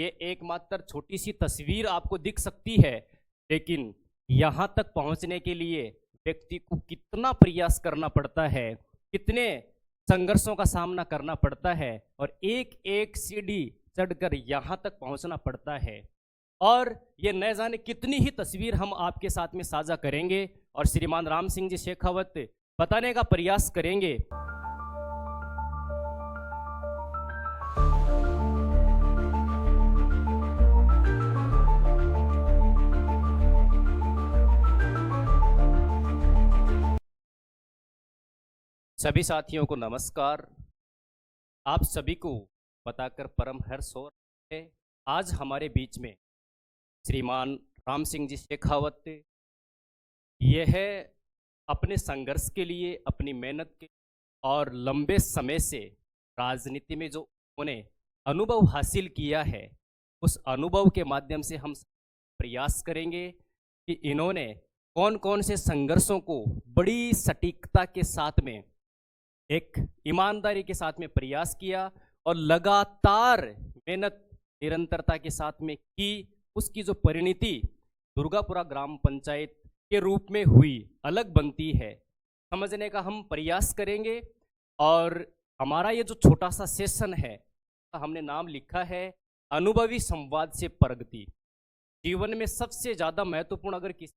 ये एकमात्र छोटी सी तस्वीर आपको दिख सकती है, लेकिन यहाँ तक पहुँचने के लिए व्यक्ति को कितना प्रयास करना पड़ता है, कितने संघर्षों का सामना करना पड़ता है और एक एक सीढ़ी चढ़कर यहाँ तक पहुँचना पड़ता है। और ये न जाने कितनी ही तस्वीर हम आपके साथ में साझा करेंगे और श्रीमान राम सिंह जी शेखावत बताने का प्रयास करेंगे। सभी साथियों को नमस्कार। आप सभी को बताकर परम हर्ष हो रहा है, आज हमारे बीच में श्रीमान राम सिंह जी शेखावत यह अपने संघर्ष के लिए, अपनी मेहनत के और लंबे समय से राजनीति में जो उन्होंने अनुभव हासिल किया है, उस अनुभव के माध्यम से हम प्रयास करेंगे कि इन्होंने कौन कौन से संघर्षों को बड़ी सटीकता के साथ में, एक ईमानदारी के साथ में प्रयास किया और लगातार मेहनत निरंतरता के साथ में की। उसकी जो परिणति दुर्गापुरा ग्राम पंचायत के रूप में हुई, अलग बनती है, समझने का हम प्रयास करेंगे। और हमारा ये जो छोटा सा सेशन है, हमने नाम लिखा है अनुभवी संवाद से प्रगति। जीवन में सबसे ज़्यादा महत्वपूर्ण अगर किसी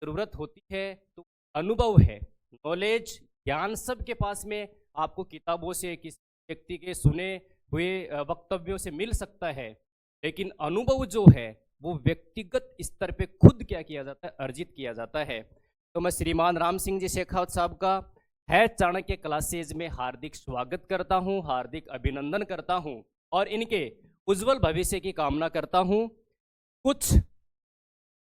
ज़रूरत होती है तो अनुभव है। नॉलेज, ज्ञान सबके पास में आपको किताबों से, किसी व्यक्ति के सुने हुए वक्तव्यों से मिल सकता है, लेकिन अनुभव जो है वो व्यक्तिगत स्तर पे खुद क्या किया जाता है, अर्जित किया जाता है। तो मैं श्रीमान राम सिंह जी शेखावत साहब का है चाणक्य क्लासेज में हार्दिक स्वागत करता हूं, हार्दिक अभिनंदन करता हूं और इनके उज्जवल भविष्य की कामना करता हूं। कुछ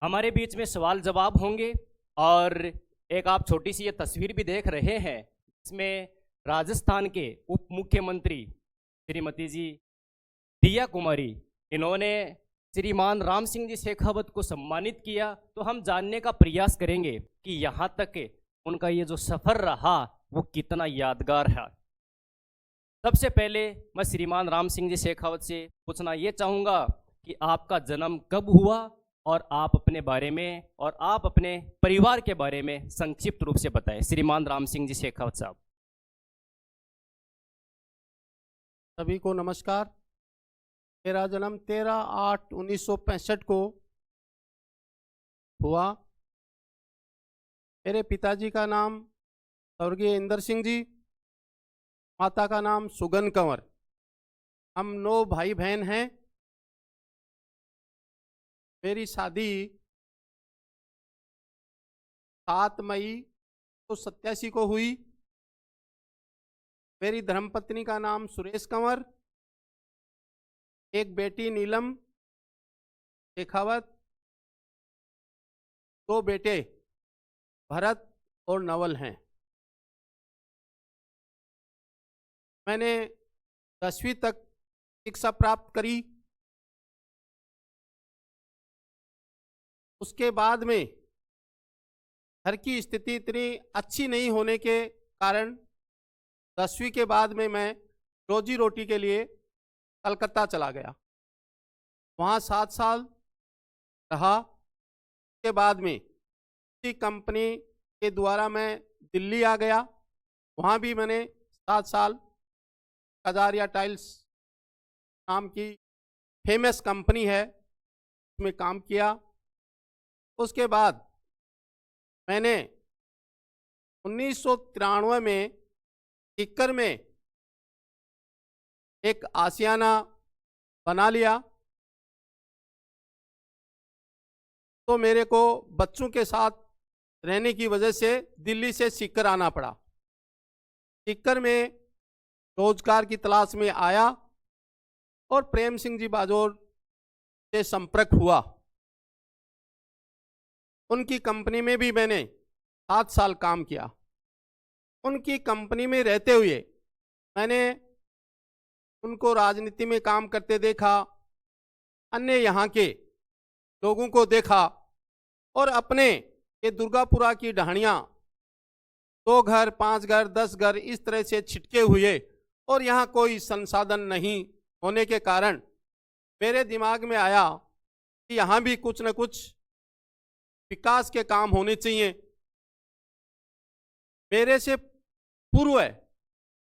हमारे बीच में सवाल जवाब होंगे और एक आप छोटी सी ये तस्वीर भी देख रहे हैं, इसमें राजस्थान के उप मुख्यमंत्री श्रीमती जी दिया कुमारी, इन्होंने श्रीमान राम सिंह जी शेखावत को सम्मानित किया। तो हम जानने का प्रयास करेंगे कि यहाँ तक उनका ये जो सफ़र रहा वो कितना यादगार है। सबसे पहले मैं श्रीमान राम सिंह जी शेखावत से पूछना ये चाहूँगा कि आपका जन्म कब हुआ और आप अपने बारे में और आप अपने परिवार के बारे में संक्षिप्त रूप से बताएं। श्रीमान राम सिंह जी शेखावत साहब। सभी को नमस्कार। मेरा जन्म 13/8/1965 को हुआ। मेरे पिताजी का नाम स्वर्गीय इंदर सिंह जी, माता का नाम सुगन कंवर। हम 9 भाई बहन हैं। मेरी शादी 7 मई 1987 को हुई। मेरी धर्मपत्नी का नाम सुरेश कंवर, एक बेटी नीलम शेखावत, 2 बेटे भरत और नवल हैं। मैंने 10वीं तक शिक्षा प्राप्त करी। उसके बाद में घर की स्थिति इतनी अच्छी नहीं होने के कारण 10वीं के बाद में मैं रोजी रोटी के लिए कलकत्ता चला गया। वहाँ 7 साल रहा। उसके बाद में किसी कंपनी के द्वारा मैं दिल्ली आ गया। वहाँ भी मैंने 7 साल कजारिया टाइल्स नाम की फेमस कंपनी है उसमें काम किया। उसके बाद मैंने 1993 में सीकर में एक आशियाना बना लिया। तो मेरे को बच्चों के साथ रहने की वजह से दिल्ली से सीकर आना पड़ा। सीकर में रोजगार की तलाश में आया और प्रेम सिंह जी बाजोर से संपर्क हुआ। उनकी कंपनी में भी मैंने 7 साल काम किया। उनकी कंपनी में रहते हुए मैंने उनको राजनीति में काम करते देखा, अन्य यहाँ के लोगों को देखा और अपने ये दुर्गापुरा की ढाणियाँ 2 घर, 5 घर, 10 घर इस तरह से छिटके हुए और यहाँ कोई संसाधन नहीं होने के कारण मेरे दिमाग में आया कि यहाँ भी कुछ न कुछ विकास के काम होने चाहिए। मेरे से पूर्व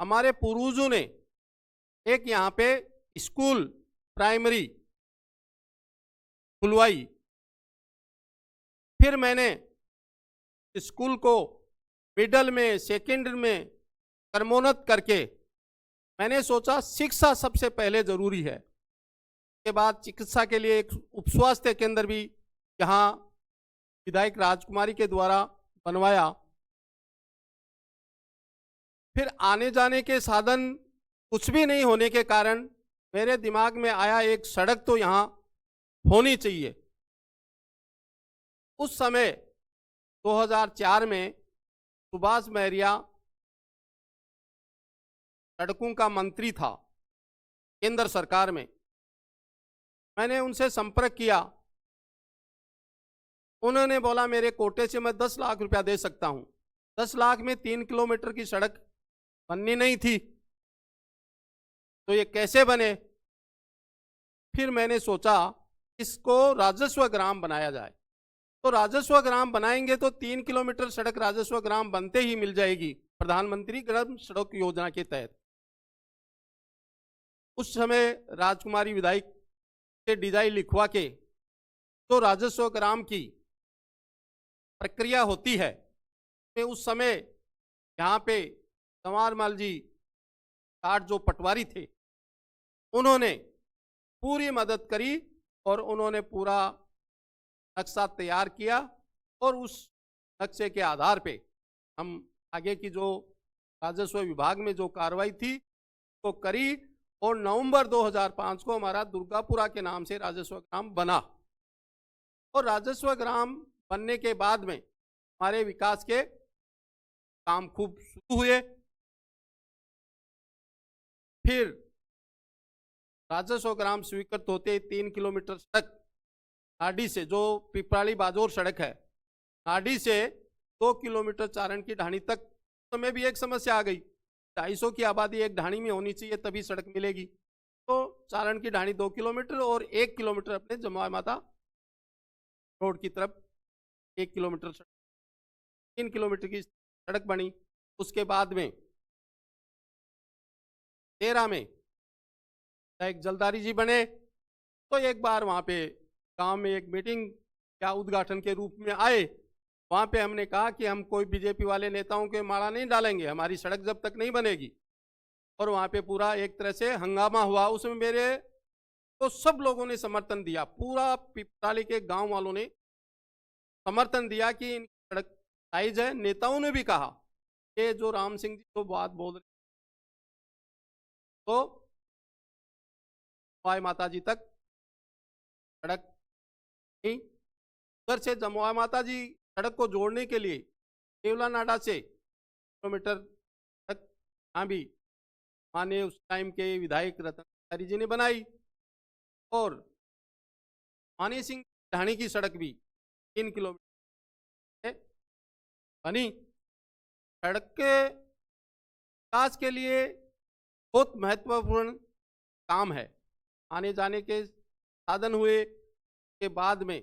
हमारे पूर्वजों ने एक यहाँ पे स्कूल प्राइमरी खुलवाई। फिर मैंने स्कूल को मिडल में सेकेंडरी में क्रमोन्नत करके मैंने सोचा शिक्षा सबसे पहले जरूरी है। के बाद चिकित्सा के लिए एक उप स्वास्थ्य केंद्र भी यहाँ विधायक राजकुमारी के द्वारा बनवाया। फिर आने जाने के साधन कुछ भी नहीं होने के कारण मेरे दिमाग में आया एक सड़क तो यहाँ होनी चाहिए। उस समय 2004 में सुभाष महरिया सड़कों का मंत्री था केंद्र सरकार में। मैंने उनसे संपर्क किया। उन्होंने बोला मेरे कोटे से मैं 10 लाख रुपया दे सकता हूं। 10 लाख में 3 किलोमीटर की सड़क बननी नहीं थी, तो ये कैसे बने। फिर मैंने सोचा इसको राजस्व ग्राम बनाया जाए। तो राजस्व ग्राम बनाएंगे तो 3 किलोमीटर सड़क राजस्व ग्राम बनते ही मिल जाएगी प्रधानमंत्री ग्राम सड़क योजना के तहत। उस समय राजकुमारी विधायक से डिजाइन लिखवा के तो राजस्व ग्राम की प्रक्रिया होती है। तो उस समय यहाँ पे संवारमल जी काट जो पटवारी थे उन्होंने पूरी मदद करी और उन्होंने पूरा नक्शा तैयार किया और उस नक्शे के आधार पे हम आगे की जो राजस्व विभाग में जो कार्रवाई थी वो करी और नवंबर 2005 को हमारा दुर्गापुरा के नाम से राजस्व ग्राम बना। और राजस्व ग्राम बनने के बाद में हमारे विकास के काम खूब शुरू हुए। फिर राजस्व ग्राम स्वीकृत होते 3 किलोमीटर सड़क नाडी से, जो पिपराली बाजोर सड़क है, नाडी से 2 किलोमीटर चारण की ढाणी तक। समय भी एक समस्या आ गई, 250 की आबादी एक ढाणी में होनी चाहिए तभी सड़क मिलेगी। तो चारण की ढाणी 2 किलोमीटर और 1 किलोमीटर अपने जमुआ माता रोड की तरफ 1 किलोमीटर सड़क, 3 किलोमीटर की सड़क बनी। उसके बाद में 13 में एक जलदारी जी बने। तो एक बार वहाँ पे गांव में एक मीटिंग या उद्घाटन के रूप में आए। वहाँ पे हमने कहा कि हम कोई बीजेपी वाले नेताओं के माला नहीं डालेंगे, हमारी सड़क जब तक नहीं बनेगी। और वहाँ पे पूरा एक तरह से हंगामा हुआ। उसमें मेरे तो सब लोगों ने समर्थन दिया, पूरा पिपराली के गांव वालों ने समर्थन दिया कि इन सड़क साइज है। नेताओं ने भी कहा कि जो राम सिंह जी को बात बोल रहे तो जमुआ माता जी तक सड़क नहीं। उधर से जमुआ माता जी सड़क को जोड़ने के लिए केवला नाडा से किलोमीटर तक यहाँ भी माने उस टाइम के विधायक रतन जी ने बनाई। और मानी सिंह ढाणी की सड़क भी 3 किलोमीटर बनी। सड़क के विकास के लिए बहुत महत्वपूर्ण काम है। आने जाने के साधन हुए के बाद में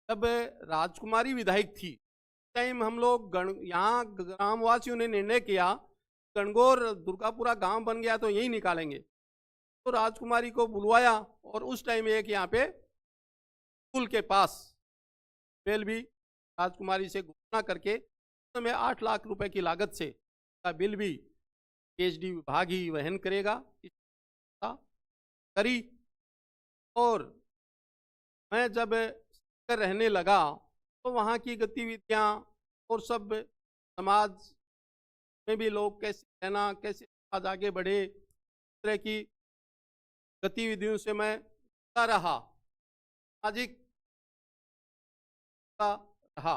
जब राजकुमारी विधायक थी टाइम हम लोग यहाँ ग्रामवासियों ने निर्णय किया गणगौर दुर्गापुरा गांव बन गया तो यही निकालेंगे। तो राजकुमारी को बुलवाया और उस टाइम एक यहाँ पे स्कूल के पास बिल भी राजकुमारी से घोषणा करके तो मैं 8 लाख रुपए की लागत से का बिल भी पीएचडी विभाग ही वहन करेगा करी। और मैं जब रहने लगा तो वहाँ की गतिविधियाँ और सब समाज में भी लोग कैसे रहना, कैसे समाज आगे बढ़े, इस तरह की गतिविधियों से मैं रहा, सामाजिक रहा।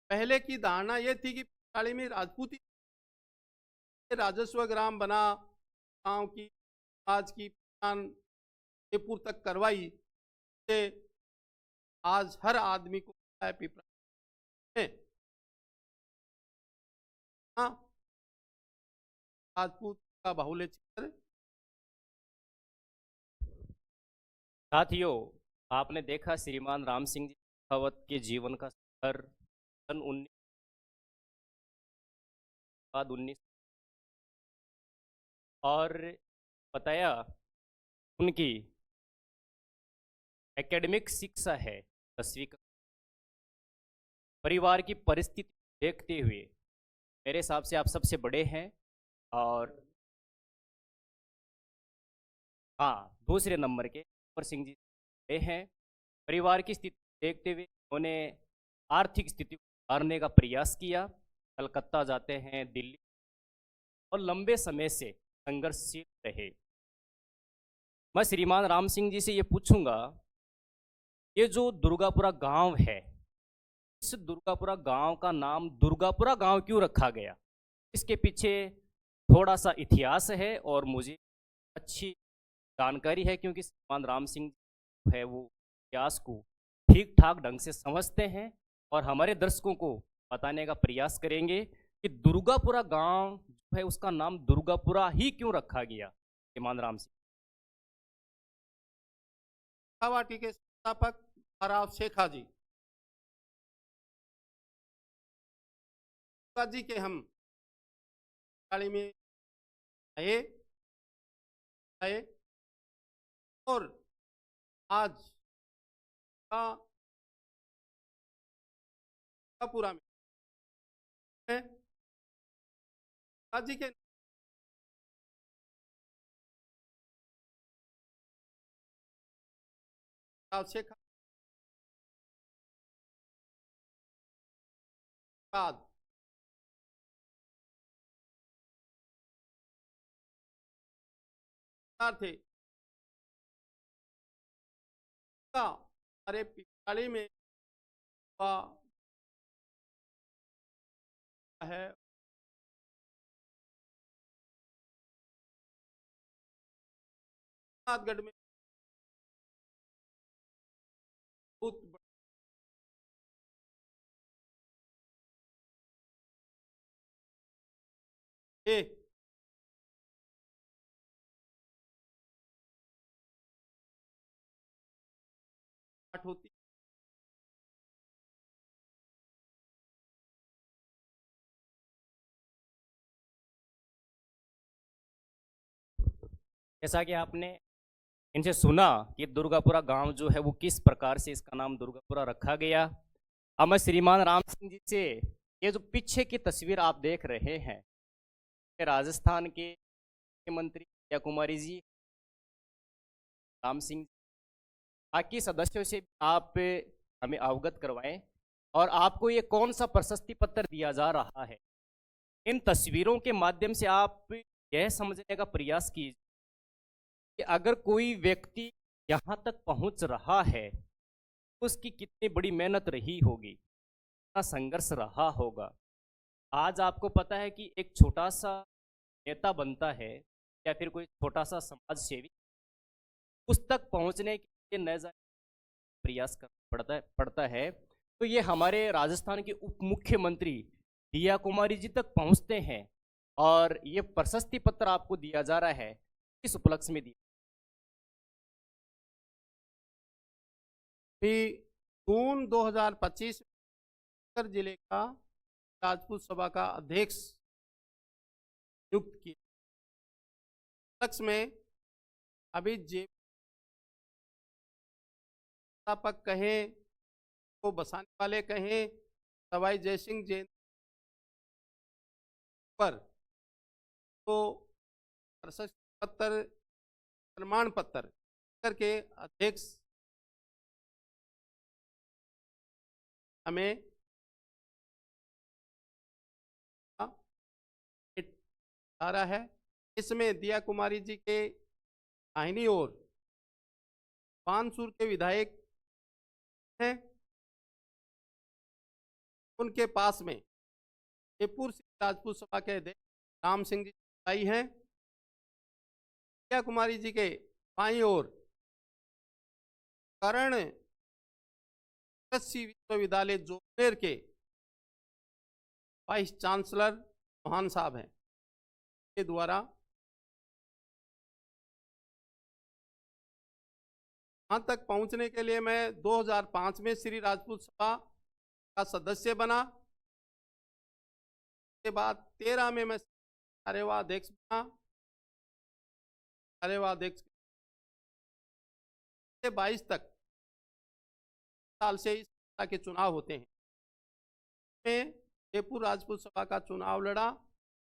पहले की धारणा यह थी कि पिपराली में राजपूती राजस्व ग्राम बना, गांव की समाज की पहचान जयपुर तक करवाई से आज हर आदमी को पिपराली में राजपूत का बाहुल्य क्षेत्र साथियों, आपने देखा श्रीमान राम सिंह जी शेखावत के जीवन का सफर सन 19 बाद 19 और बताया उनकी एकेडमिक शिक्षा है 10वीं का। परिवार की परिस्थिति देखते हुए मेरे हिसाब से आप सबसे बड़े हैं और हाँ, दूसरे नंबर के कुंवर सिंह जी बड़े हैं। परिवार की स्थिति देखते हुए उन्होंने आर्थिक स्थिति को सुधारने का प्रयास किया। कलकत्ता जाते हैं, दिल्ली, और लंबे समय से संघर्षशील रहे। मैं श्रीमान राम सिंह जी से ये पूछूंगा, ये जो दुर्गापुरा गांव है, इस दुर्गापुरा गांव का नाम दुर्गापुरा गांव क्यों रखा गया? इसके पीछे थोड़ा सा इतिहास है और मुझे अच्छी जानकारी है, क्योंकि श्रीमान राम सिंह जो है वो इतिहास को ठीक ठाक ढंग से समझते हैं और हमारे दर्शकों को बताने का प्रयास करेंगे कि दुर्गापुरा गांव जो है उसका नाम दुर्गापुरा ही क्यों रखा गया। श्रीमान राम सिंह। शेखावाटी के संस्थापक महाराव शेखा जी, शेखा जी के हम गाड़ी में आए आए और आज का पूरा में है। शेखा जी के महाराव शेखा बाद थे का हमारे पिछाड़ी में हुआ है। नाथगढ़ में बहुत बड़े पाठ होती जैसा कि आपने इनसे सुना कि दुर्गापुरा गांव जो है वो किस प्रकार से इसका नाम दुर्गापुरा रखा गया। अब मैं श्रीमान राम सिंह जी से, ये जो पीछे की तस्वीर आप देख रहे हैं, ये राजस्थान के मुख्यमंत्री विद्या कुमारी जी, राम सिंह, बाकी सदस्यों से आप हमें अवगत करवाएं और आपको ये कौन सा प्रशस्ति पत्र दिया जा रहा है। इन तस्वीरों के माध्यम से आप यह समझने का प्रयास कीजिए कि अगर कोई व्यक्ति यहाँ तक पहुँच रहा है, उसकी कितनी बड़ी मेहनत रही होगी, कितना संघर्ष रहा होगा। आज आपको पता है कि एक छोटा सा नेता बनता है या फिर कोई छोटा सा समाज सेवी, उस तक पहुँचने के लिए न जाने प्रयास करना पड़ता है। तो ये हमारे राजस्थान के उप मुख्यमंत्री दिया कुमारी जी तक पहुँचते हैं और ये प्रशस्ति पत्र आपको दिया जा रहा है। किस उपलक्ष्य में दिया? जून 2025 जिले का राजपूत सभा का अध्यक्ष नियुक्त किया। उपलक्ष्य में अभी जे संस्थापक कहें, को बसाने वाले कहें, सवाई जयसिंह जयंती पर तो प्रशस्ति पत्र, प्रमाण पत्र करके अध्यक्ष हमें आ रहा है। इसमें दिया कुमारी जी के दाहिनी ओर बानसूर के विधायक हैं, उनके पास में जयपुर से राजपूत सभा के अध्यक्ष राम सिंह जी आई हैं। दिया कुमारी जी के बाईं ओर कर्ण कृषि विश्वविद्यालय जोधपुर के वाइस चांसलर चौहान साहब हैं, के द्वारा वहाँ तक पहुँचने के लिए मैं 2005 में श्री राजपूत सभा का सदस्य बना। के बाद 13 में मैं कार्यवाह अध्यक्ष बना। कार्यवाह अध्यक्ष से 22 तक साल से इस तरह के चुनाव होते हैं। मैं जयपुर राजपूत सभा का चुनाव लड़ा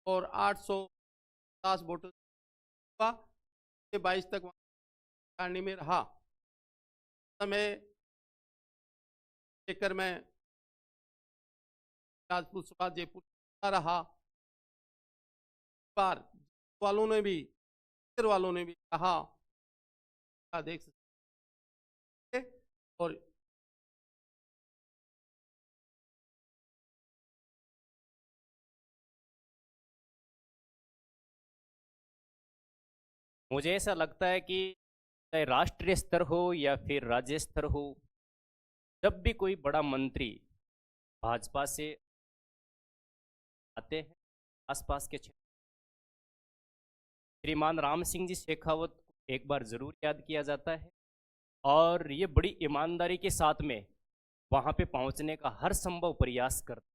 और 850 वोटों हुआ। 22 तक वहाँ में रहा। समय लेकर मैं राजपूत सभा जयपुर का रहा। बार वालों ने भी कहा अध्यक्ष और मुझे ऐसा लगता है कि चाहे राष्ट्रीय स्तर हो या फिर राज्य स्तर हो, जब भी कोई बड़ा मंत्री भाजपा से आते हैं आसपास के क्षेत्र, श्रीमान राम सिंह जी शेखावत को एक बार जरूर याद किया जाता है और ये बड़ी ईमानदारी के साथ में वहाँ पे पहुँचने का हर संभव प्रयास करते।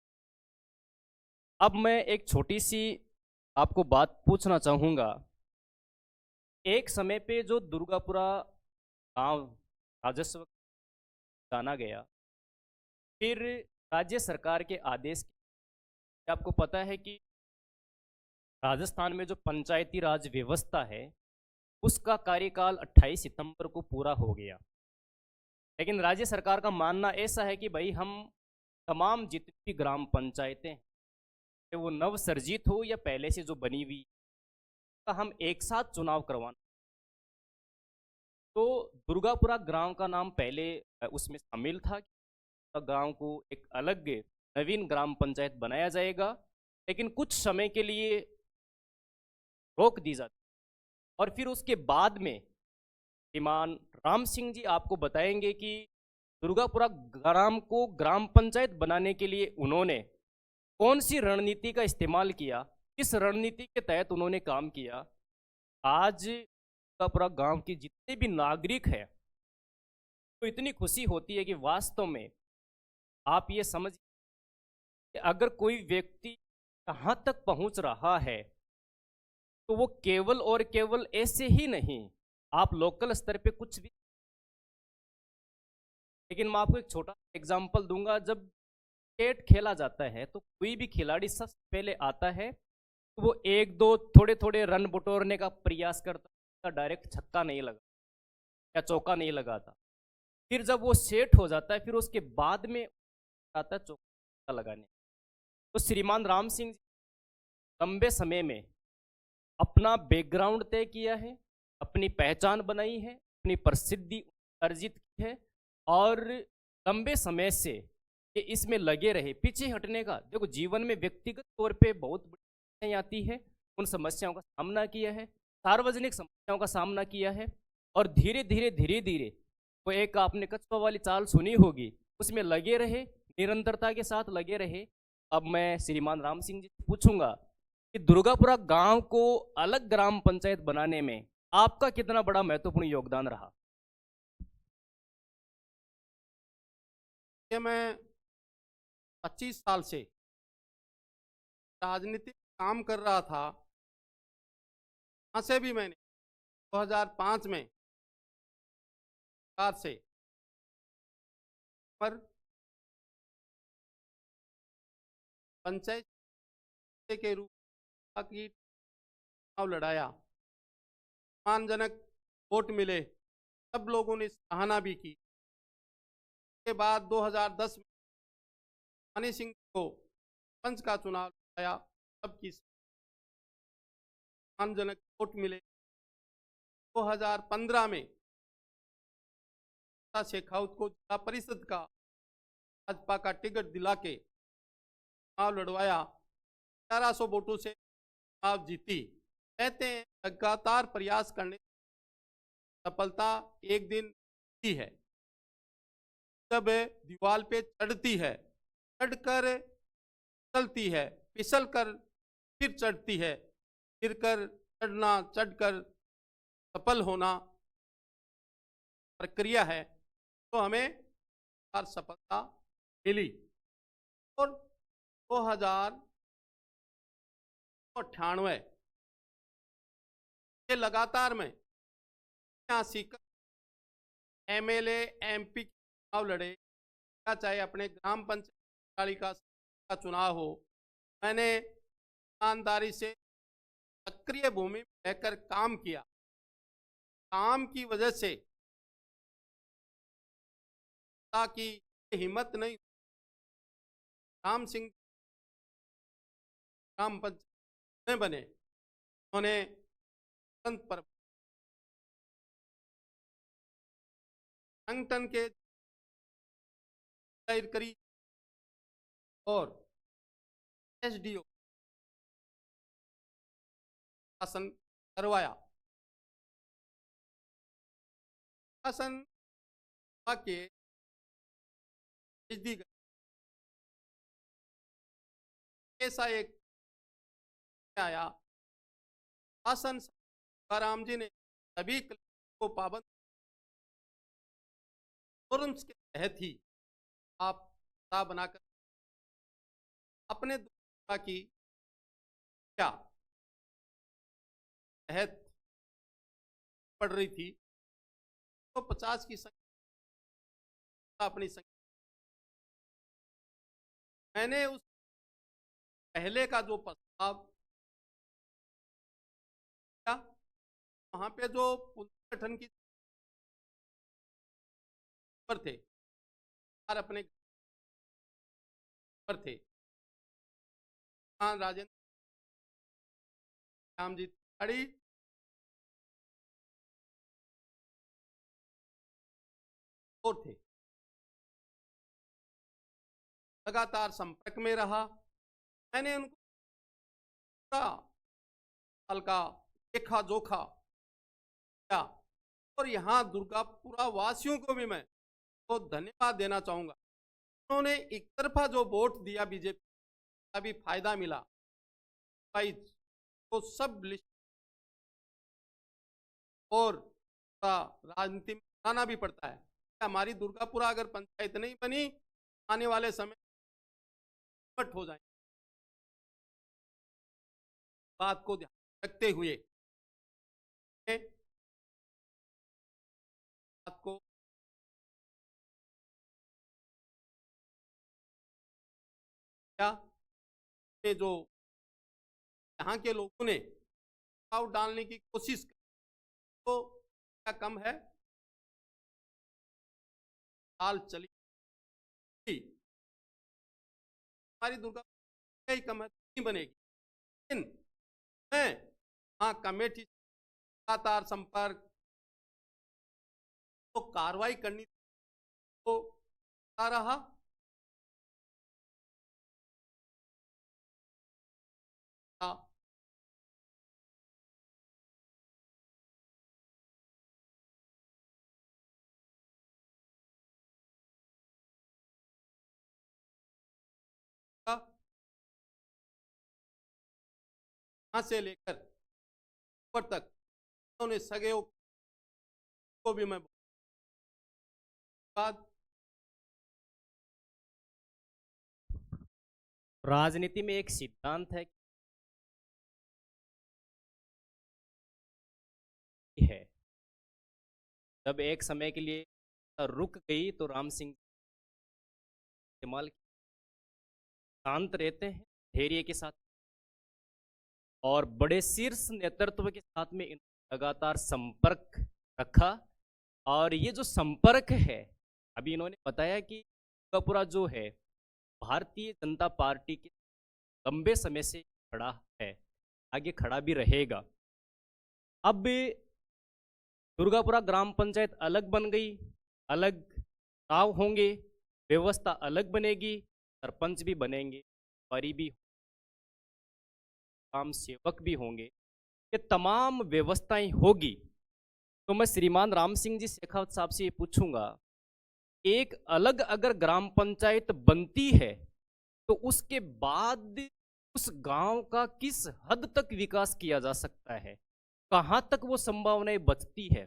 अब मैं एक छोटी सी आपको बात पूछना चाहूँगा। एक समय पे जो दुर्गापुरा गांव राजस्व जाना गया, फिर राज्य सरकार के आदेश के आपको पता है कि राजस्थान में जो पंचायती राज व्यवस्था है उसका कार्यकाल 28 सितंबर को पूरा हो गया। लेकिन राज्य सरकार का मानना ऐसा है कि भाई हम तमाम जितनी भी ग्राम पंचायतें हैं, वो नवसर्जित हो या पहले से जो बनी हुई, का हम एक साथ चुनाव करवाना। तो दुर्गापुरा गांव का नाम पहले उसमें शामिल था कि गांव को एक अलग नवीन ग्राम पंचायत बनाया जाएगा, लेकिन कुछ समय के लिए रोक दी जाती और फिर उसके बाद में श्रीमान राम सिंह जी आपको बताएंगे कि दुर्गापुरा ग्राम को ग्राम पंचायत बनाने के लिए उन्होंने कौन सी रणनीति का इस्तेमाल किया, किस रणनीति के तहत उन्होंने काम किया। आज दुर्गापुरा गांव के जितने भी नागरिक हैं तो इतनी खुशी होती है कि वास्तव में आप ये समझ कि अगर कोई व्यक्ति कहाँ तक पहुँच रहा है तो वो केवल और केवल ऐसे ही नहीं, आप लोकल स्तर पे कुछ भी। लेकिन मैं आपको एक छोटा एग्जांपल दूंगा। जब क्रिकेट खेला जाता है तो कोई भी खिलाड़ी सबसे पहले आता है तो वो एक दो थोड़े थोड़े रन बटोरने का प्रयास करता है, डायरेक्ट छक्का नहीं लगा या चौका नहीं लगाता। फिर जब वो सेट हो जाता है फिर उसके बाद में आता है चौका लगाने। तो श्रीमान राम सिंह लंबे समय में अपना बैकग्राउंड तय किया है, अपनी पहचान बनाई है, अपनी प्रसिद्धि अर्जित की है और लंबे समय से ये इसमें लगे रहे। पीछे हटने का, देखो जीवन में व्यक्तिगत तौर पे बहुत बड़ी समस्याएं आती है, उन समस्याओं का सामना किया है, सार्वजनिक समस्याओं का सामना किया है और धीरे धीरे वो एक आपने कछुआ वाली चाल सुनी होगी, उसमें लगे रहे, निरंतरता के साथ लगे रहे। अब मैं श्रीमान राम सिंह जी से पूछूंगा कि दुर्गापुरा गांव को अलग ग्राम पंचायत बनाने में आपका कितना बड़ा महत्वपूर्ण योगदान रहा। मैं 25 साल से राजनीतिक काम कर रहा था। वहाँ से भी मैंने 2005 में सरकार से पर पंचायत के रूप की चुनाव लड़ाया। सम्मानजनक वोट मिले, सब लोगों ने सराहना भी की। के बाद 2010 में हनी सिंह को पंच का चुनाव लड़ाया, सबकी सम्मानजनक वोट मिले। 2015 में शेखावत को जिला परिषद का भाजपा का टिकट दिला के चुनाव लड़वाया, 1100 वोटों से चुनाव जीती। कहते हैं लगातार प्रयास करने सफलता एक दिन ही है। जब दीवार पे चढ़ती है, चढ़कर फिसलती है, फिसल कर फिर चढ़ती है, फिर कर चढ़ना, चढ़कर सफल होना प्रक्रिया है तो हमें सफलता मिली। और 2098 के लगातार में 80 MLA MP चुनाव लड़े, या चाहे अपने ग्राम पंचायत पालिका का चुनाव हो, मैंने ईमानदारी से सक्रिय भूमि में रहकर काम किया। काम की वजह से ताकि हिम्मत नहीं, राम सिंह ग्राम पंचायत में बने, उन्होंने पर संगठन के दायर करी और SDO शासन करवाया। शासन के दी गई ऐसा एक आया, शासन राम जी ने सभी को पाबंद नॉर्म्स के तहत ही आप बनाकर अपने दुर्गा की क्या तहत पड़ रही थी, तो 50 की संख्या अपनी संख्या, मैंने उस पहले का जो प्रस्ताव किया, वहां पे जो पुनर्गठन की पर थे और अपने पर थे राजेंद्र रामजी तिवाड़ी और थे, लगातार संपर्क में रहा। मैंने उनको साल का देखा जोखा किया और यहाँ दुर्गापुरा वासियों को भी मैं तो धन्यवाद देना चाहूंगा। उन्होंने एक तरफा जो वोट दिया बीजेपी का भी फायदा मिला, तो सब लिस्ट और राजनीति में आना भी पड़ता है। हमारी दुर्गापुरा अगर पंचायत नहीं बनी, आने वाले समय कट हो जाएंगे। बात को ध्यान रखते हुए बात को जो यहाँ के लोगों ने डालने की कोशिश की, तो क्या कम है, साल चली हमारी दुर्गा ही कम है, नहीं बनेगी। लेकिन मैं हाँ कमेटी लगातार संपर्क तो कार्रवाई करनी तो आ रहा, से लेकर ऊपर तक उन्होंने सगे को भी मैं बात। राजनीति में एक सिद्धांत है जब एक समय के लिए रुक गई तो राम सिंह इस्तेमाल शांत रहते हैं, धैर्य के साथ और बड़े शीर्ष नेतृत्व के साथ में लगातार संपर्क रखा। और ये जो संपर्क है, अभी इन्होंने बताया कि दुर्गापुरा जो है भारतीय जनता पार्टी के लंबे समय से खड़ा है, आगे खड़ा भी रहेगा। अब दुर्गापुरा ग्राम पंचायत अलग बन गई, अलग चुनाव होंगे, व्यवस्था अलग बनेगी, सरपंच भी बनेंगे, परी भी, ग्राम सेवक भी होंगे, ये तमाम व्यवस्थाएं होगी। तो मैं श्रीमान राम सिंह जी शेखावत साहब से ये पूछूंगा, एक अलग अगर ग्राम पंचायत बनती है तो उसके बाद उस गांव का किस हद तक विकास किया जा सकता है, कहां तक वो संभावनाएं बचती है?